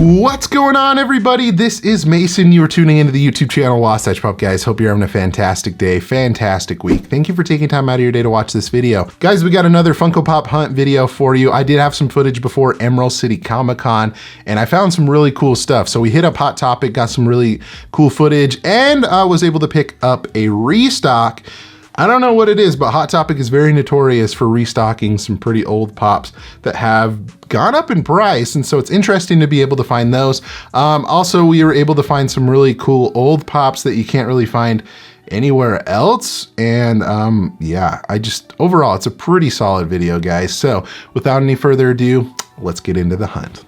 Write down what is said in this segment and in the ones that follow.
What's going on, everybody? This is Mason. You are tuning into the YouTube channel Wasatch Pop, guys. Hope you're having a fantastic day, fantastic week. Thank you for taking time out of your day to watch this video. Guys, we got another Funko Pop hunt video for you. I did have some footage before Emerald City Comic Con, and I found some really cool stuff. So we hit up Hot Topic, got some really cool footage, and I was able to pick up a restock. I don't know what it is, but Hot Topic is very notorious for restocking some pretty old pops that have gone up in price, and so it's interesting to be able to find those. Also, we were able to find some really cool old pops that you can't really find anywhere else, and yeah, overall, it's a pretty solid video, guys. So without any further ado, let's get into the hunt.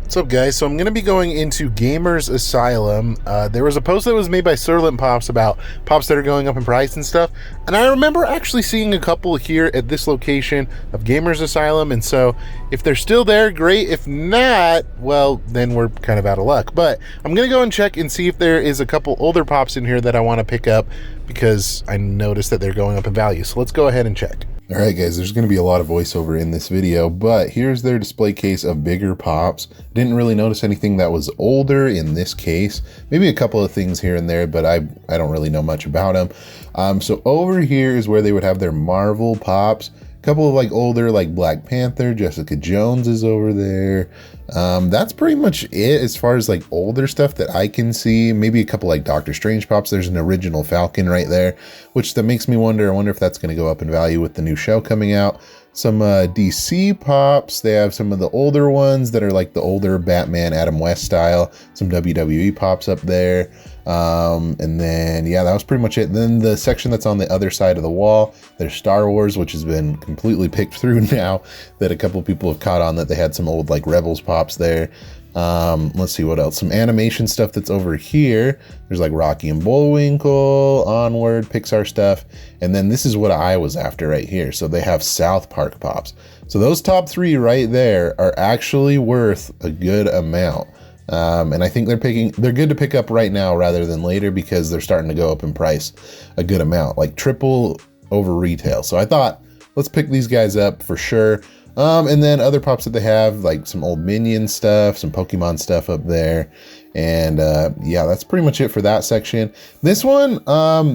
What's up, guys? So I'm going to be going into Gamers Asylum. There was a post that was made by Asylum Pops about pops that are going up in price and stuff, and I remember actually seeing a couple here at this location of Gamers Asylum, and so if they're still there, great. If not, well, then we're kind of out of luck. But I'm going to go and check and see if there is a couple older pops in here that I want to pick up, because I noticed that they're going up in value. So let's go ahead and check. All right, guys, there's going to be a lot of voiceover in this video, but here's their display case of bigger pops. Didn't really notice anything that was older in this case. Maybe a couple of things here and there, but I don't really know much about them. So over here is where they would have their Marvel pops. A couple of like older, like Black Panther, Jessica Jones is over there. That's pretty much it as far as like older stuff that I can see. Maybe a couple like Doctor Strange pops. There's an original Falcon right there, which that makes me wonder. I wonder if that's going to go up in value with the new show coming out. Some DC pops. They have some of the older ones that are like the older Batman Adam West style. Some WWE pops up there. And then, yeah, that was pretty much it. And then the section that's on the other side of the wall, there's Star Wars, which has been completely picked through now, that a couple people have caught on that they had some old like Rebels pops there. Let's see what else. Some animation stuff that's over here. There's like Rocky and Bullwinkle, Onward, Pixar stuff. And then this is what I was after right here. So they have South Park pops. So those top three right there are actually worth a good amount. And I think they're good to pick up right now rather than later, because they're starting to go up in price a good amount, like triple over retail. So I thought, let's pick these guys up for sure. And then other pops that they have, like some old Minion stuff, some Pokemon stuff up there. And yeah, that's pretty much it for that section. This one,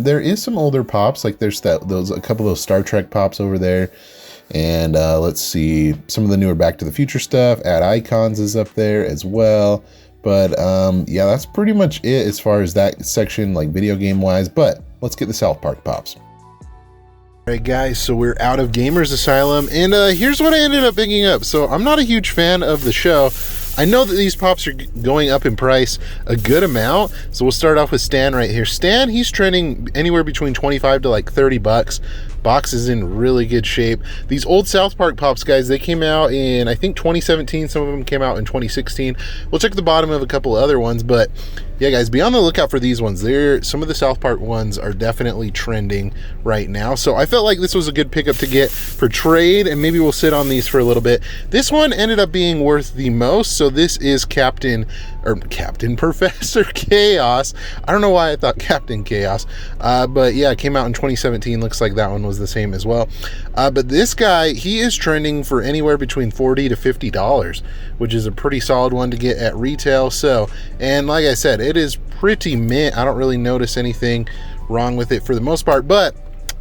there is some older pops, like there's a couple of those Star Trek pops over there. And let's see, some of the newer Back to the Future stuff. Add Icons is up there as well. But yeah, that's pretty much it as far as that section, like video game wise. But let's get the South Park pops. All right, guys, so we're out of Gamers Asylum, and here's what I ended up picking up. So I'm not a huge fan of the show. I know that these pops are going up in price a good amount. So we'll start off with Stan right here. Stan, he's trending anywhere between 25 to like 30 bucks. Box is in really good shape. These old South Park pops, guys, they came out in, I think, 2017. Some of them came out in 2016. We'll check the bottom of a couple other ones, but yeah, guys, be on the lookout for these ones. Some of the South Park ones are definitely trending right now. So I felt like this was a good pickup to get for trade, and maybe we'll sit on these for a little bit. This one ended up being worth the most. So this is Captain Professor Chaos. I don't know why I thought Captain Chaos, but yeah, it came out in 2017. Looks like that one was the same as well. But this guy, he is trending for anywhere between $40 to $50, which is a pretty solid one to get at retail. So, and like I said, it is pretty mint. I don't really notice anything wrong with it for the most part, but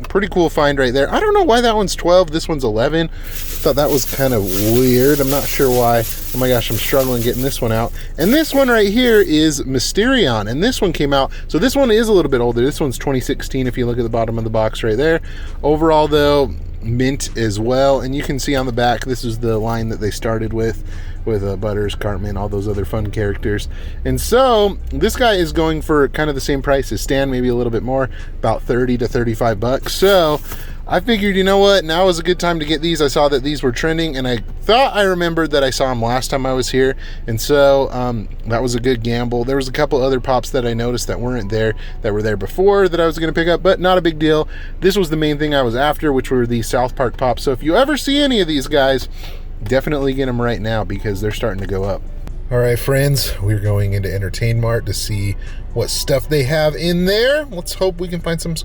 pretty cool find right there. I don't know why that one's 12, this one's 11. Thought that was kind of weird. I'm not sure why. Oh my gosh, I'm struggling getting this one out. And this one right here is Mysterion, and this one came out, so this one is a little bit older. This one's 2016 if you look at the bottom of the box right there. Overall though, mint as well, and you can see on the back, this is the line that they started with Butters, Cartman, all those other fun characters. And so this guy is going for kind of the same price as Stan, maybe a little bit more, about 30 to 35 bucks. So I figured, you know what, now is a good time to get these. I saw that these were trending, and I thought I remembered that I saw them last time I was here, and so that was a good gamble. There was a couple other pops that I noticed that weren't there, that were there before, that I was going to pick up, but not a big deal. This was the main thing I was after, which were these South Park pops. So if you ever see any of these guys, definitely get them right now, because they're starting to go up. All right, friends, we're going into Entertain Mart to see what stuff they have in there. Let's hope we can find some.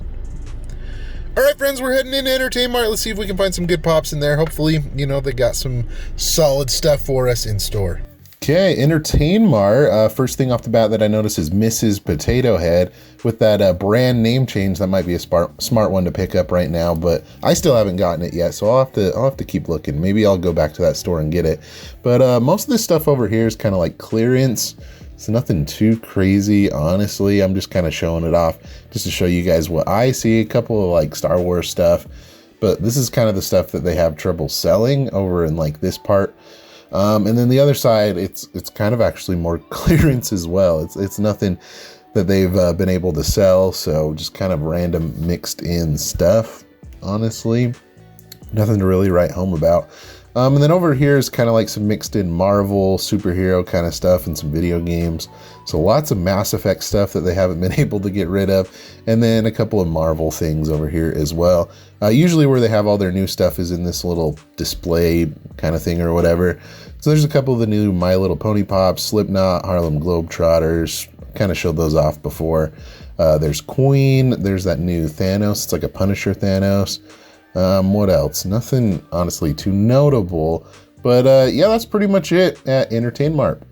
All right, friends, we're heading into Entertain Mart. Let's see if we can find some good pops in there. Hopefully, you know, they got some solid stuff for us in store. Okay, Entertain Mart. First thing off the bat that I noticed is Mrs. Potato Head with that brand name change. That might be a smart one to pick up right now, but I still haven't gotten it yet, so I'll have to keep looking. Maybe I'll go back to that store and get it. But most of this stuff over here is kind of like clearance. It's nothing too crazy, honestly. I'm just kind of showing it off just to show you guys what I see. A couple of like Star Wars stuff, but this is kind of the stuff that they have trouble selling over in like this part. And then the other side, it's kind of actually more clearance as well. It's nothing that they've been able to sell, so just kind of random mixed in stuff, honestly. Nothing to really write home about. And then over here is kind of like some mixed in Marvel, superhero kind of stuff and some video games. So lots of Mass Effect stuff that they haven't been able to get rid of. And then a couple of Marvel things over here as well. Usually where they have all their new stuff is in this little display kind of thing or whatever. So there's a couple of the new My Little Pony Pops, Slipknot, Harlem Globetrotters. Kind of showed those off before. There's Queen. There's that new Thanos. It's like a Punisher Thanos. What else? Nothing honestly too notable, but yeah, that's pretty much it at Entertain Mart.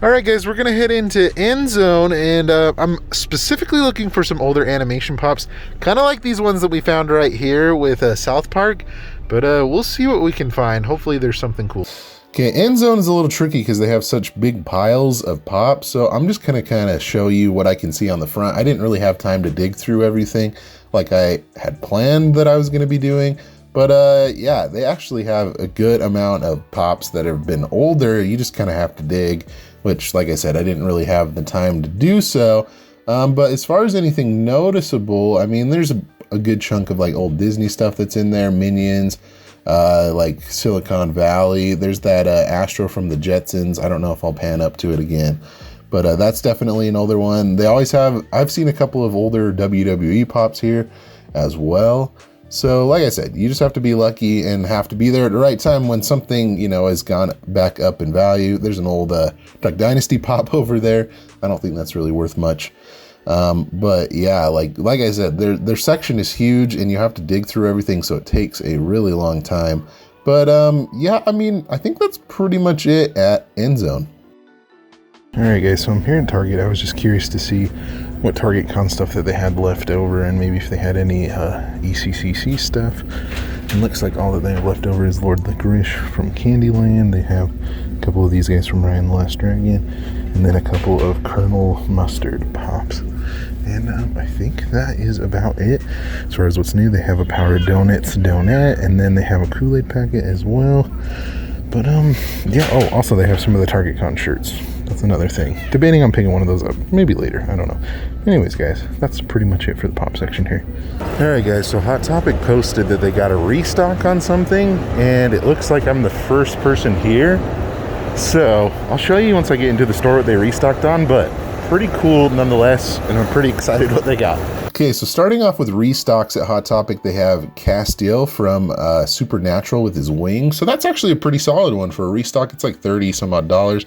All right, guys, we're gonna head into End Zone, and I'm specifically looking for some older animation pops, kind of like these ones that we found right here with South Park, but we'll see what we can find. Hopefully there's something cool. Okay, End Zone is a little tricky because they have such big piles of pops, so I'm just gonna kind of show you what I can see on the front. I didn't really have time to dig through everything like I had planned that I was gonna be doing, but yeah, they actually have a good amount of pops that have been older. You just kind of have to dig, which, like I said, I didn't really have the time to do so. But as far as anything noticeable, I mean, there's a good chunk of like old Disney stuff that's in there, Minions, like Silicon Valley. There's that Astro from the Jetsons. I don't know if I'll pan up to it again, but that's definitely an older one. They always have, I've seen a couple of older WWE pops here as well. So like I said, you just have to be lucky and have to be there at the right time when something, you know, has gone back up in value. There's an old Duck Dynasty pop over there. I don't think that's really worth much. But yeah, like I said, their section is huge and you have to dig through everything, so it takes a really long time. But yeah, I mean, I think that's pretty much it at End Zone. All right, guys, so I'm here in Target. I was just curious to see what Target Con stuff that they had left over and maybe if they had any ECCC stuff. It looks like all that they have left over is Lord Licorice from Candyland. They have a couple of these guys from Ryan the Last Dragon, and then a couple of Colonel Mustard pops. And I think that is about it. As far as what's new, they have a Power Donuts donut, and then they have a Kool-Aid packet as well. But yeah, oh, also they have some of the Target Con shirts. That's another thing. Debating on picking one of those up, maybe later, I don't know. Anyways, guys, that's pretty much it for the pop section here. All right, guys, so Hot Topic posted that they got a restock on something, and it looks like I'm the first person here. So I'll show you once I get into the store what they restocked on, but pretty cool nonetheless, and I'm pretty excited what they got. Okay, so starting off with restocks at Hot Topic, they have Castiel from Supernatural with his wings. So that's actually a pretty solid one for a restock. It's like 30 some odd dollars.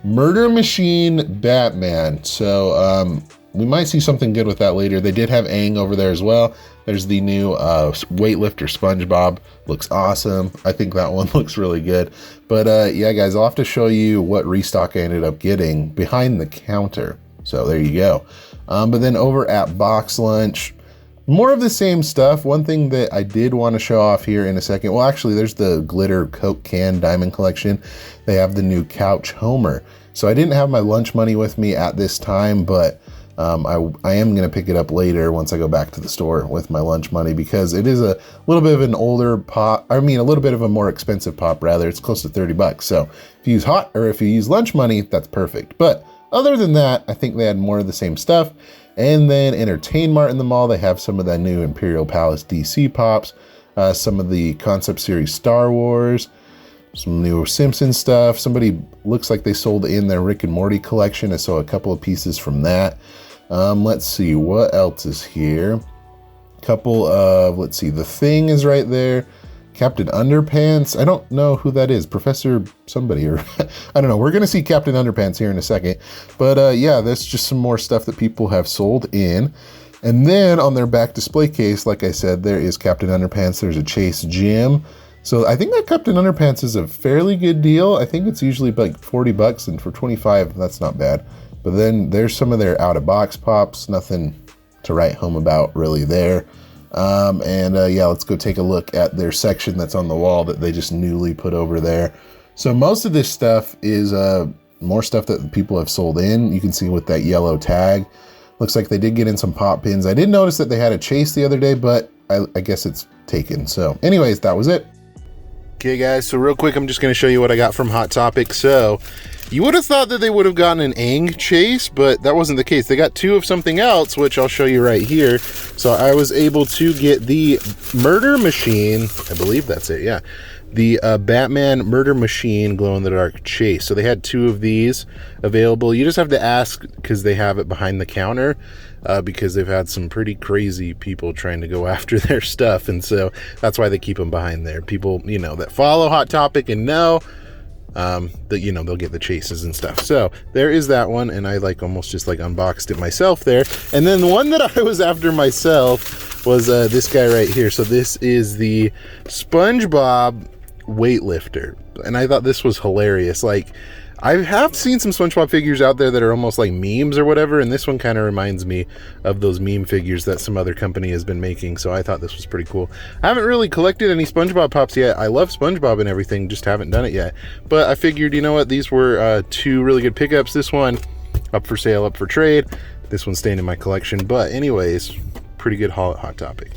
Murder Machine Batman. So we might see something good with that later. They did have Aang over there as well. There's the new weightlifter SpongeBob. Looks awesome. I think that one looks really good. But yeah, guys, I'll have to show you what restock I ended up getting behind the counter. So there you go. But then over at Box Lunch, more of the same stuff. One thing that I did want to show off here in a second, well, actually, there's the glitter Coke can diamond collection. They have the new Couch Homer. So I didn't have my lunch money with me at this time, but I am going to pick it up later once I go back to the store with my lunch money, because it is a little bit of an older pop. I mean, a little bit of a more expensive pop, rather. It's close to 30 bucks. So if you use if you use lunch money, that's perfect. But other than that, I think they had more of the same stuff. And then Entertain Mart in the mall, they have some of the new Imperial Palace DC pops, some of the Concept Series Star Wars, some new Simpsons stuff. Somebody looks like they sold in their Rick and Morty collection. I saw a couple of pieces from that. Let's see, what else is here? Couple of, let's see, The Thing is right there. Captain Underpants, I don't know who that is, Professor somebody, or I don't know. We're gonna see Captain Underpants here in a second, but yeah, that's just some more stuff that people have sold in. And then on their back display case, like I said, there is Captain Underpants. There's a Chase Gym, So I think that Captain Underpants is a fairly good deal. I think it's usually like 40 bucks, and for 25, that's not bad. But then there's some of their out-of-box pops, nothing to write home about really there. Yeah, let's go take a look at their section that's on the wall that they just newly put over there. So most of this stuff is more stuff that people have sold in. You can see with that yellow tag. Looks like they did get in some pop pins. I did notice that they had a chase the other day, but I guess it's taken. So anyways, that was it. Okay guys, so real quick, I'm just gonna show you what I got from Hot Topic. So you would have thought that they would have gotten an Aang chase, but that wasn't the case. They got two of something else, which I'll show you right here. So I was able to get the Murder Machine, I believe that's it, yeah. The Batman Murder Machine glow-in-the-dark chase. So they had two of these available. You just have to ask because they have it behind the counter because they've had some pretty crazy people trying to go after their stuff. And so that's why they keep them behind there. People, you know, that follow Hot Topic and know that, you know, they'll get the chases and stuff. So there is that one. And I like almost just like unboxed it myself there. And then the one that I was after myself was this guy right here. So this is the SpongeBob weightlifter, and I thought this was hilarious. Like, I have seen some SpongeBob figures out there that are almost like memes or whatever, and this one kind of reminds me of those meme figures that some other company has been making, so I thought this was pretty cool. I haven't really collected any SpongeBob pops yet. I love SpongeBob and everything, just haven't done it yet. But I figured, you know what, these were two really good pickups. This one up for sale, up for trade. This one's staying in my collection. But anyways, pretty good haul at Hot Topic.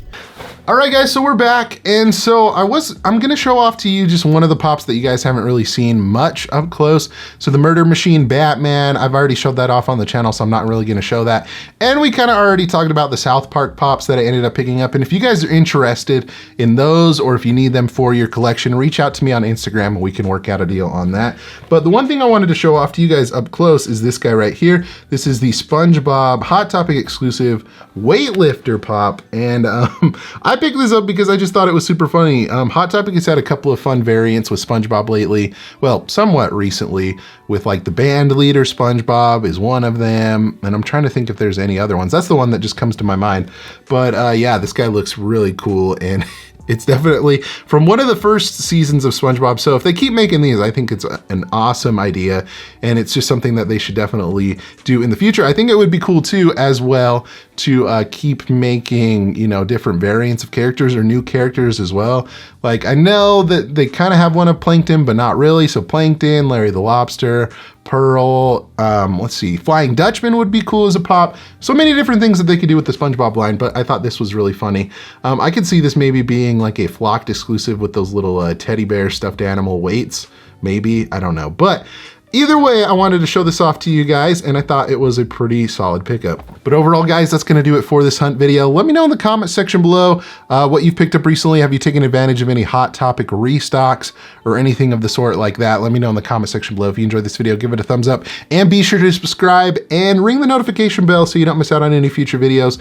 All right, guys, so we're back. And so I'm gonna show off to you just one of the pops that you guys haven't really seen much up close. So the Murder Machine Batman, I've already showed that off on the channel, so I'm not really gonna show that. And we kind of already talked about the South Park pops that I ended up picking up. And if you guys are interested in those, or if you need them for your collection, reach out to me on Instagram and we can work out a deal on that. But the one thing I wanted to show off to you guys up close is this guy right here. This is the SpongeBob Hot Topic exclusive weightlifter pop. And I picked this up because I just thought it was super funny. Hot Topic has had a couple of fun variants with SpongeBob lately. Well, somewhat recently, with like the band leader SpongeBob is one of them. And I'm trying to think if there's any other ones. That's the one that just comes to my mind. But yeah, this guy looks really cool, and it's definitely from one of the first seasons of SpongeBob. So if they keep making these, I think it's an awesome idea, and it's just something that they should definitely do in the future. I think it would be cool too, as well, to keep making, you know, different variants of characters or new characters as well. Like, I know that they kind of have one of Plankton, but not really. So Plankton, Larry the Lobster, Pearl, let's see, Flying Dutchman would be cool as a pop. So many different things that they could do with the SpongeBob line, but I thought this was really funny. I could see this maybe being like a Flocked exclusive with those little teddy bear stuffed animal weights, maybe, I don't know. But either way, I wanted to show this off to you guys, and I thought it was a pretty solid pickup. But overall, guys, that's gonna do it for this hunt video. Let me know in the comment section below what you've picked up recently. Have you taken advantage of any Hot Topic restocks or anything of the sort like that? Let me know in the comment section below. If you enjoyed this video, give it a thumbs up, and be sure to subscribe and ring the notification bell so you don't miss out on any future videos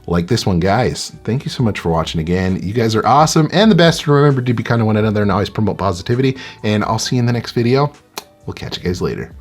like this one, guys. Thank you so much for watching again. You guys are awesome and the best. Remember to be kind to one another and always promote positivity, and I'll see you in the next video. We'll catch you guys later.